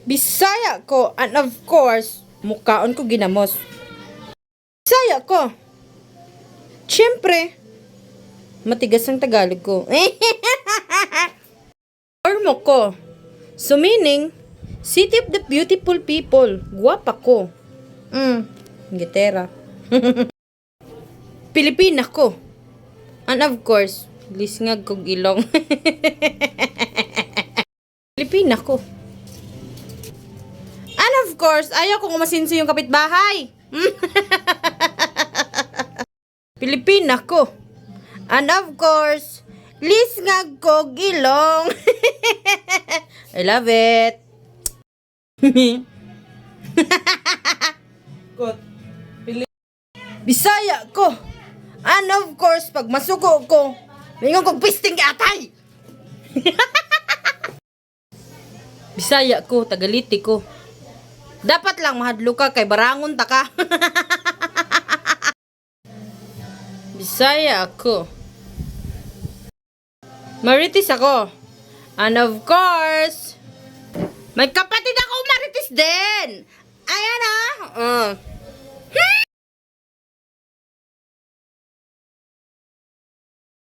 Bisaya ko, and of course, mukhaon ko ginamos. Bisaya ko. Siyempre, matigas ang Tagalog ko. Ormo ko. So meaning, city of the beautiful people. Guwapa ko. Gitera. Pilipina ko. And of course, lisngag kog ilong. Pilipina ko. And of course, ayaw kong umasinso yung kapitbahay. Pilipina ko. And of course, lisngag kog ilong. I love it. Bisaya ko. And of course, pag masuko ko, mingon kong pisting atay. Bisaya ko, tagaliti ko. Dapat lang mahadlo ka kay barangon ta ka. Bisaya ako. Marites ako. And of course, may kapatid ako Marites din. Ayan ah.